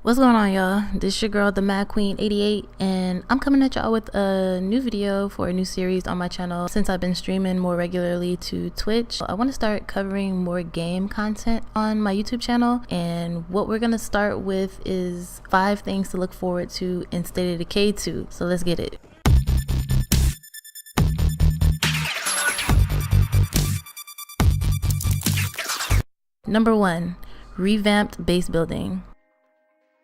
What's going on, y'all? This your girl, the Mad Queen 88, and I'm coming at y'all with a new video for a new series on my channel. Since I've been streaming more regularly to Twitch, I want to start covering more game content on my YouTube channel, and what we're gonna start with is 5 things to look forward to in State of Decay 2. So let's get it. Number 1, revamped base building.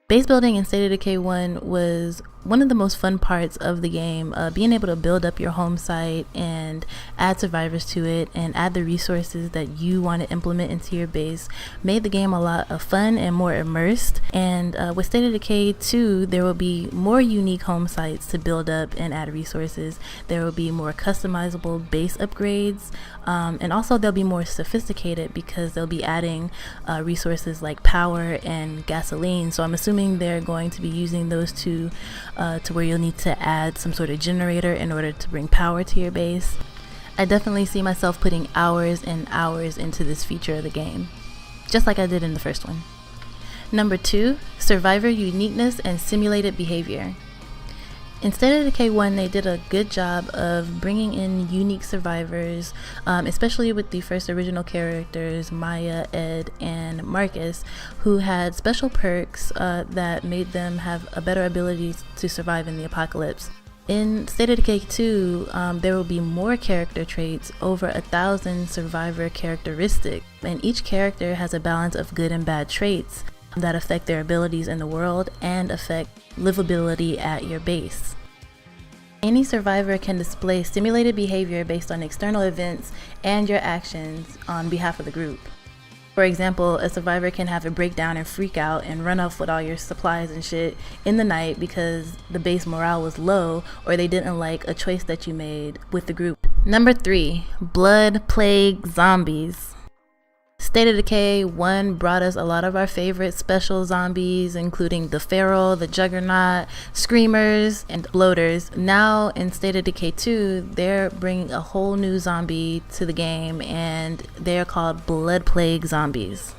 Base building in State of Decay 1 was one of the most fun parts of the game. Being able to build up your home site and add survivors to it and add the resources that you want to implement into your base made the game a lot of fun and more immersed. And with State of Decay 2, there will be more unique home sites to build up and add resources. There will be more customizable base upgrades, and also they'll be more sophisticated because they'll be adding resources like power and gasoline. So I'm assuming they're going to be using those two to where you'll need to add some sort of generator in order to bring power to your base. I definitely see myself putting hours and hours into this feature of the game, just like I did in the first one. Number 2, survivor uniqueness and simulated behavior. In State of Decay 1, they did a good job of bringing in unique survivors, especially with the first original characters, Maya, Ed, and Marcus, who had special perks that made them have a better ability to survive in the apocalypse. In State of Decay 2, there will be more character traits, over 1,000 survivor characteristics, and each character has a balance of good and bad traits that affect their abilities in the world and affect livability at your base. Any survivor can display simulated behavior based on external events and your actions on behalf of the group. For example, a survivor can have a breakdown and freak out and run off with all your supplies and shit in the night because the base morale was low or they didn't like a choice that you made with the group. Number 3, blood plague zombies. State of Decay 1 brought us a lot of our favorite special zombies, including the Feral, the Juggernaut, Screamers, and Bloaters. Now in State of Decay 2, they're bringing a whole new zombie to the game, and they're called blood plague zombies.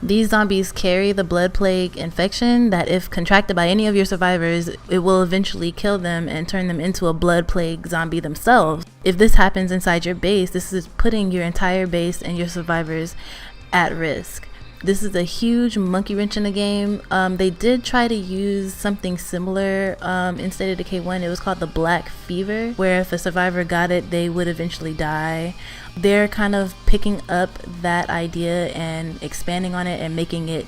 These zombies carry the blood plague infection that, if contracted by any of your survivors, it will eventually kill them and turn them into a blood plague zombie themselves. If this happens inside your base, this is putting your entire base and your survivors at risk. This is a huge monkey wrench in the game. They did try to use something similar in State of Decay 1. It was called the Black Fever, where if a survivor got it, they would eventually die. They're kind of picking up that idea and expanding on it and making it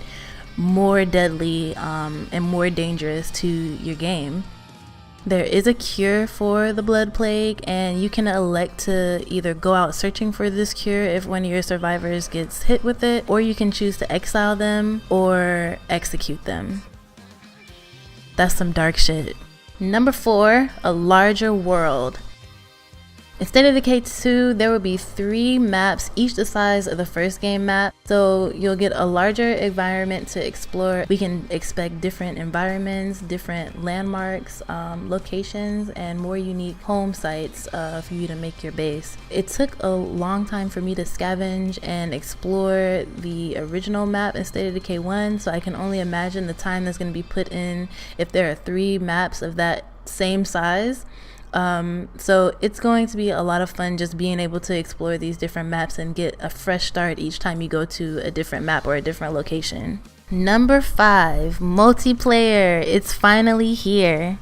more deadly and more dangerous to your game. There is a cure for the blood plague, and you can elect to either go out searching for this cure if one of your survivors gets hit with it, or you can choose to exile them or execute them. That's some dark shit. Number 4, a larger world. In State of Decay 2, there will be 3 maps, each the size of the first game map, so you'll get a larger environment to explore. We can expect different environments, different landmarks, locations, and more unique home sites for you to make your base. It took a long time for me to scavenge and explore the original map in State of Decay 1, so I can only imagine the time that's going to be put in if there are 3 maps of that same size. So it's going to be a lot of fun just being able to explore these different maps and get a fresh start each time you go to a different map or a different location. Number 5, multiplayer. It's finally here.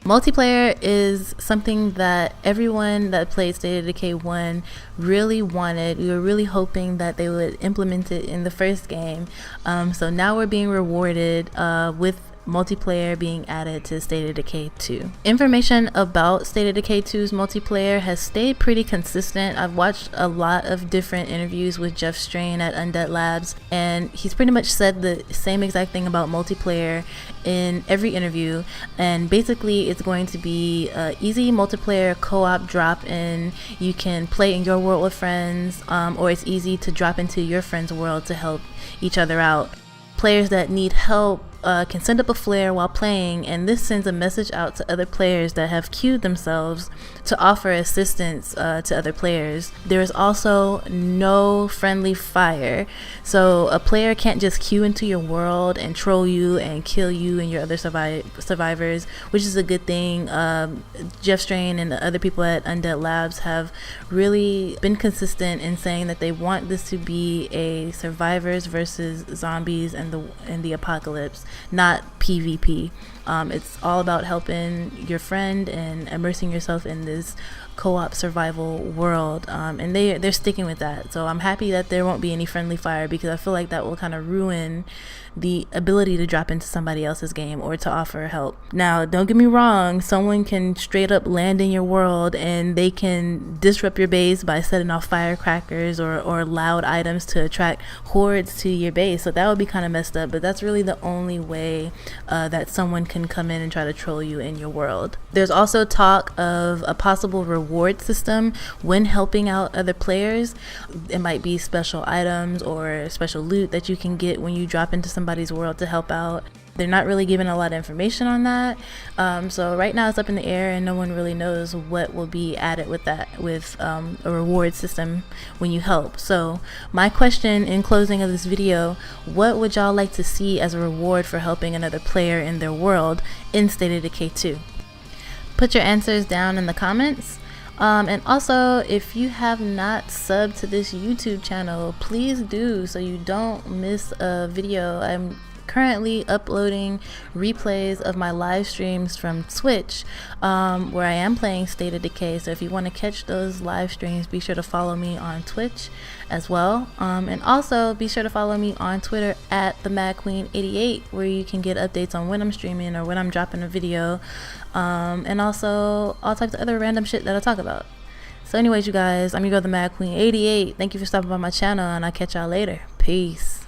Multiplayer is something that everyone that played State of Decay 1 really wanted. We were really hoping that they would implement it in the first game. So now we're being rewarded with multiplayer being added to State of Decay 2. Information about State of Decay 2's multiplayer has stayed pretty consistent. I've watched a lot of different interviews with Jeff Strain at Undead Labs, and he's pretty much said the same exact thing about multiplayer in every interview. And basically it's going to be easy multiplayer co-op drop-in. You can play in your world with friends, or it's easy to drop into your friend's world to help each other out. Players that need help can send up a flare while playing, and this sends a message out to other players that have queued themselves to offer assistance to other players. There is also no friendly fire, so a player can't just queue into your world and troll you and kill you and your other survivors, which is a good thing. Jeff Strain and the other people at Undead Labs have really been consistent in saying that they want this to be a survivors versus zombies and the apocalypse, not PvP. It's all about helping your friend and immersing yourself in this co-op survival world, and they're sticking with that. So I'm happy that there won't be any friendly fire, because I feel like that will kind of ruin the ability to drop into somebody else's game or to offer help. Now, don't get me wrong, someone can straight up land in your world and they can disrupt your base by setting off firecrackers or loud items to attract hordes to your base. So that would be kind of messed up, but that's really the only way that someone can come in and try to troll you in your world. There's also talk of a possible reward system when helping out other players. It might be special items or special loot that you can get when you drop into somebody's world to help out. They're not really giving a lot of information on that, so right now it's up in the air and no one really knows what will be added with a reward system when you help. So my question in closing of this video: what would y'all like to see as a reward for helping another player in their world in State of Decay 2? Put your answers down in the comments. And also, if you have not subbed to this YouTube channel, please do, so you don't miss a video. I'm currently uploading replays of my live streams from Twitch, where I am playing State of Decay. So if you want to catch those live streams, be sure to follow me on Twitch as well, and also be sure to follow me on Twitter at themadqueen88, where you can get updates on when I'm streaming or when I'm dropping a video, and also all types of other random shit that I talk about. So anyways, you guys, I'm your girl, the Mad Queen 88. Thank you for stopping by my channel, and I'll catch y'all later. Peace.